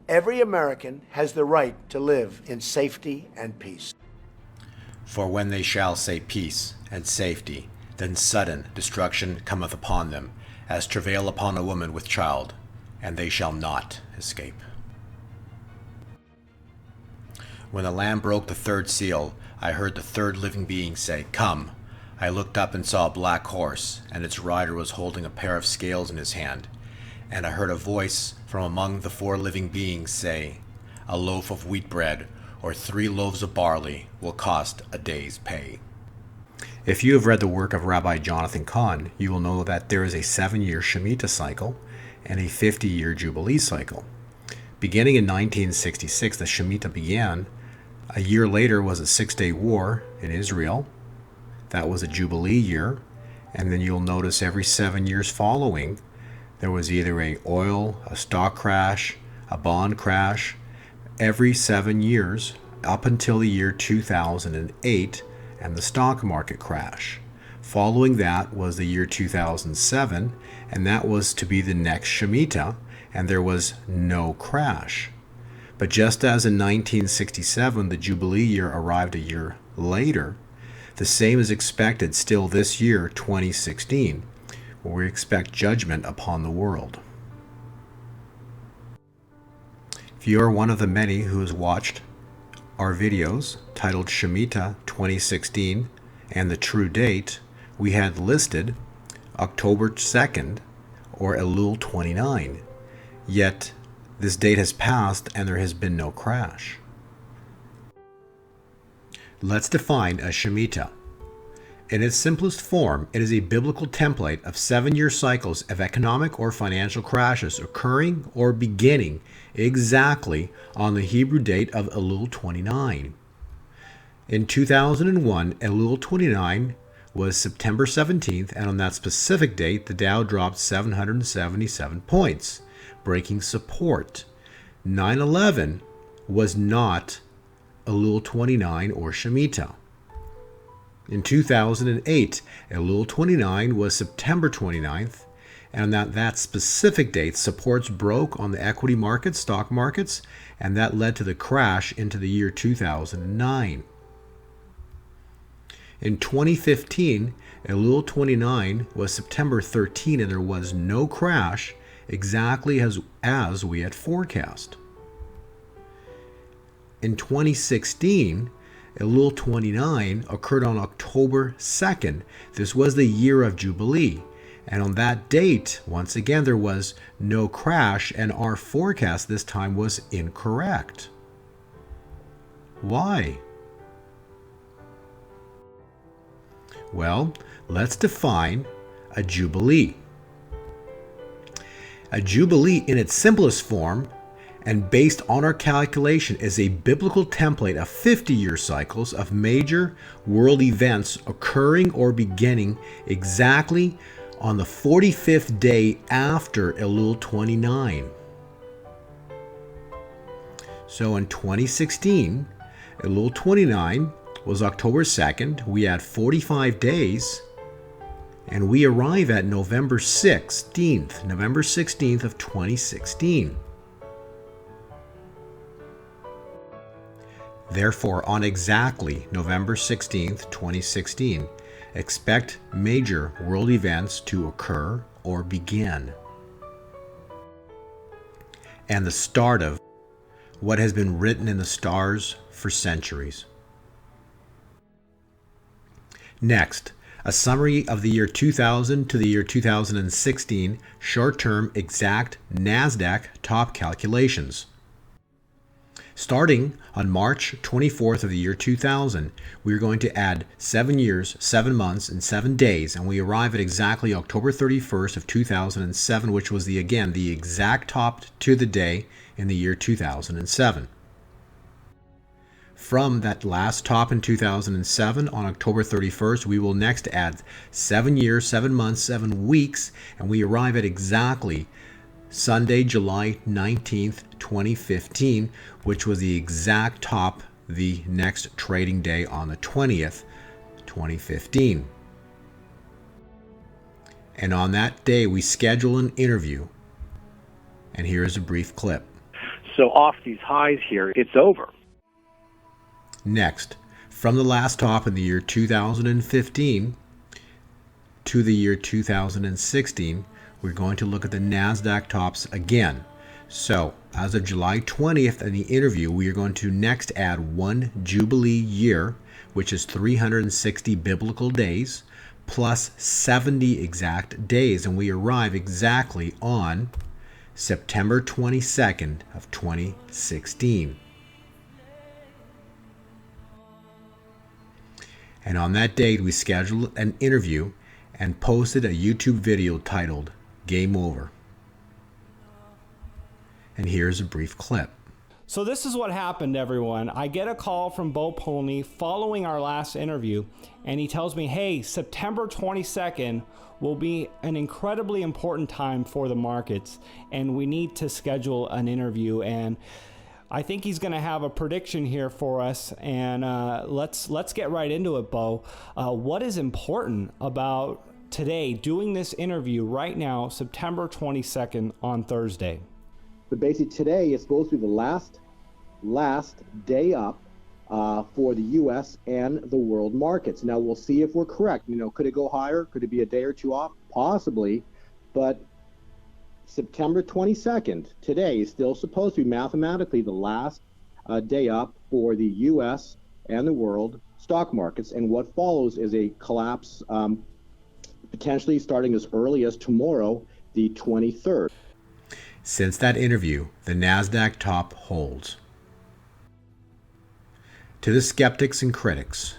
Every American has the right to live in safety and peace. For when they shall say peace and safety, then sudden destruction cometh upon them, as travail upon a woman with child, and they shall not escape. When the Lamb broke the third seal, I heard the third living being say, Come. I looked up and saw a black horse, and its rider was holding a pair of scales in his hand. And I heard a voice from among the four living beings say, A loaf of wheat bread, or 3 loaves of barley, will cost a day's pay. If you have read the work of Rabbi Jonathan Cahn, you will know that there is a 7-year Shemitah cycle and a 50-year Jubilee cycle. Beginning in 1966, the Shemitah began. A year later was a 6-day war in Israel. That was a Jubilee year. And then you'll notice every 7 years following, there was either a stock crash, a bond crash. Every 7 years up until the year 2008 and the stock market crash. Following that was the year 2007, and that was to be the next Shemitah, and there was no crash. But just as in 1967, the Jubilee year arrived a year later, the same is expected still this year, 2016, where we expect judgment upon the world. If you are one of the many who has watched our videos titled Shemitah 2016 and the true date, we had listed October 2nd or Elul 29. Yet this date has passed and there has been no crash. Let's define a Shemitah. In its simplest form, it is a biblical template of 7-year cycles of economic or financial crashes occurring or beginning exactly on the Hebrew date of Elul 29. In 2001, Elul 29 was September 17th, and on that specific date, the Dow dropped 777 points, breaking support. 9/11 was not Elul 29 or Shemitah. In 2008, Elul 29 was September 29th, and that specific date, supports broke on the equity markets, stock markets, and that led to the crash into the year 2009. In 2015, Elul 29 was September 13, and there was no crash, exactly as we had forecast. In 2016, Elul 29 occurred on October 2nd. This was the year of Jubilee. And on that date, once again, there was no crash, and our forecast this time was incorrect. Why? Well, let's define a Jubilee. A Jubilee in its simplest form, and based on our calculation, is a biblical template of 50-year cycles of major world events occurring or beginning exactly on the 45th day after Elul 29. So in 2016, Elul 29 was October 2nd. We had 45 days, and we arrive at November 16th of 2016. Therefore, on exactly November 16th, 2016, expect major world events to occur or begin, and the start of what has been written in the stars for centuries. Next, a summary of the year 2000 to the year 2016 short-term exact NASDAQ top calculations. Starting on March 24th of the year 2000, we are going to add 7 years, 7 months, and 7 days, and we arrive at exactly October 31st of 2007, which was the exact top to the day in the year 2007. From that last top in 2007 on October 31st, we will next add 7 years, 7 months, 7 weeks, and we arrive at exactly Sunday, July 19th, 2015, which was the exact top the next trading day on the 20th, 2015. And on that day, we schedule an interview. And here is a brief clip. So off these highs here, it's over. Next, from the last top in the year 2015 to the year 2016, we're going to look at the NASDAQ tops again. So, as of July 20th in the interview, we are going to next add one Jubilee year, which is 360 biblical days, plus 70 exact days, and we arrive exactly on September 22nd of 2016. And on that date, we scheduled an interview and posted a YouTube video titled Game Over. And here's a brief clip. So this is what happened, everyone. I get a call from Bo Polny following our last interview, and he tells me, hey, September 22nd will be an incredibly important time for the markets, and we need to schedule an interview. And I think he's going to have a prediction here for us, and let's get right into it, Bo. What is important about today, doing this interview right now, September 22nd on Thursday? But basically today is supposed to be the last day up for the U.S. and the world markets. Now we'll see if we're correct. Could it go higher? Could it be a day or two off? Possibly. But September 22nd, today, is still supposed to be mathematically the last day up for the U.S. and the world stock markets. And what follows is a collapse, potentially starting as early as tomorrow, the 23rd. Since that interview, the NASDAQ top holds. To the skeptics and critics,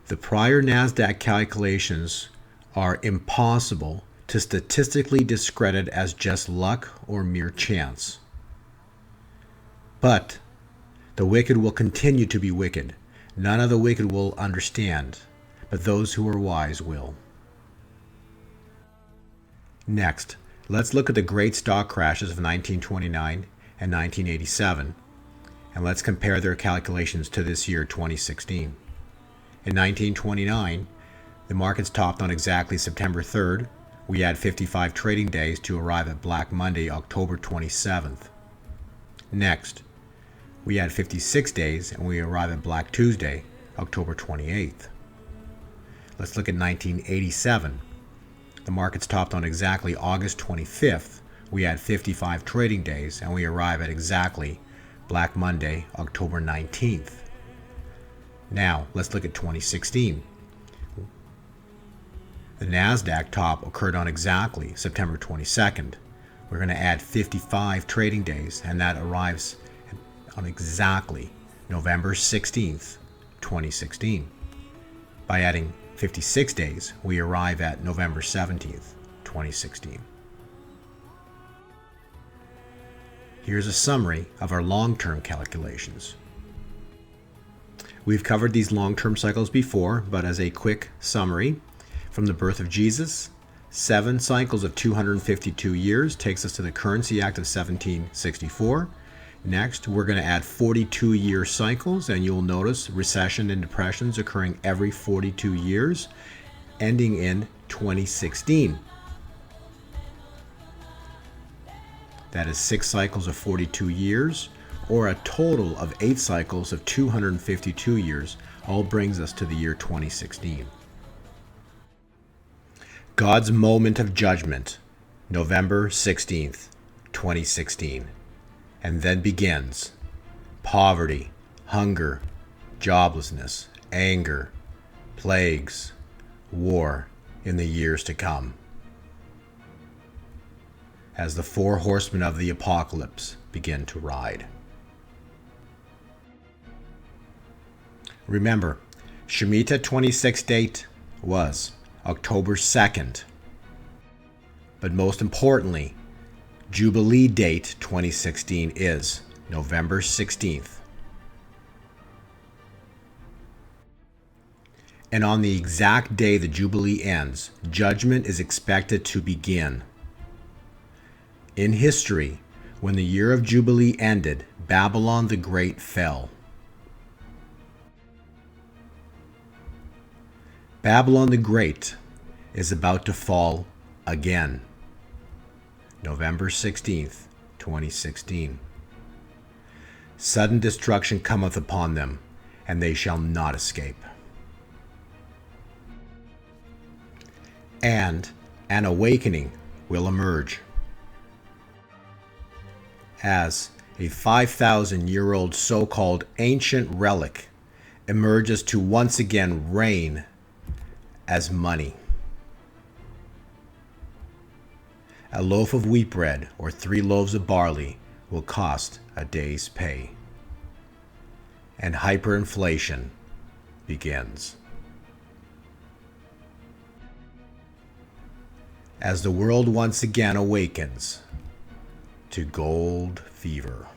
the prior NASDAQ calculations are impossible to statistically discredit as just luck or mere chance. But the wicked will continue to be wicked. None of the wicked will understand, but those who are wise will. Next, let's look at the great stock crashes of 1929 and 1987, and let's compare their calculations to this year, 2016. In 1929, the markets topped on exactly September 3rd. We had 55 trading days to arrive at Black Monday, October 27th. Next, we had 56 days and we arrive at Black Tuesday, October 28th. Let's look at 1987. The markets topped on exactly August 25th. We had 55 trading days and we arrive at exactly Black Monday, October 19th. Now, let's look at 2016. The NASDAQ top occurred on exactly September 22nd. We're going to add 55 trading days, and that arrives on exactly November 16th, 2016. By adding 56 days, we arrive at November 17th, 2016. Here's a summary of our long-term calculations. We've covered these long-term cycles before, but as a quick summary, from the birth of Jesus, 7 cycles of 252 years takes us to the Currency Act of 1764. Next, we're going to add 42-year cycles, and you'll notice recession and depressions occurring every 42 years, ending in 2016. That is 6 cycles of 42 years, or a total of 8 cycles of 252 years, all brings us to the year 2016. God's moment of judgment, November 16th, 2016. And then begins poverty, hunger, joblessness, anger, plagues, war in the years to come, as the 4 horsemen of the apocalypse begin to ride. Remember, Shemitah 26 date was October 2nd, but most importantly, Jubilee date 2016 is November 16th. And on the exact day the Jubilee ends, Judgment is expected to begin. In history, when the year of Jubilee ended, Babylon the Great fell. Babylon the Great is about to fall again. November 16th, 2016. Sudden destruction cometh upon them, and they shall not escape. And an awakening will emerge. As a 5,000-year-old so-called ancient relic emerges to once again reign as money. A loaf of wheat bread or 3 loaves of barley will cost a day's pay. And hyperinflation begins. As the world once again awakens to gold fever.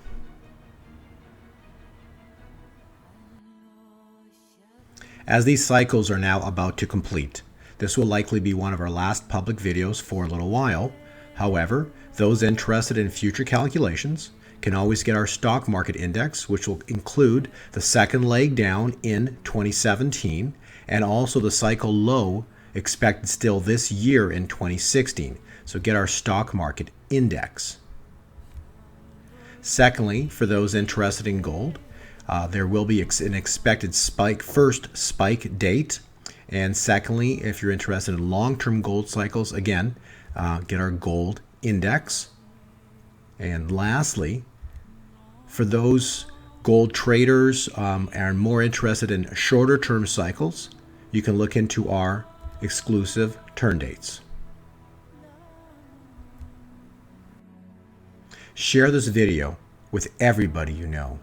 As these cycles are now about to complete, this will likely be one of our last public videos for a little while. However, those interested in future calculations can always get our stock market index, which will include the second leg down in 2017 and also the cycle low expected still this year in 2016. So get our stock market index. Secondly, for those interested in gold, there will be an expected first spike date. And secondly, if you're interested in long-term gold cycles, again, get our gold index. And lastly, for those gold traders are more interested in shorter term cycles, you can look into our exclusive turn dates. Share this video with everybody you know.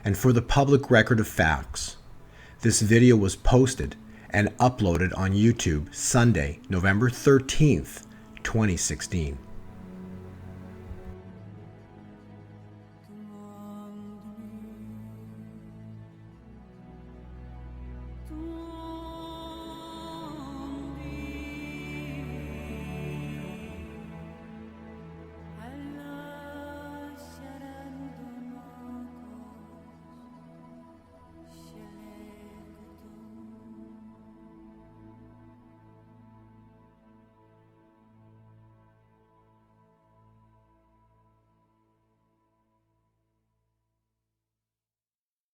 And for the public record of facts, this video was posted and uploaded on YouTube Sunday, November 13th, 2016.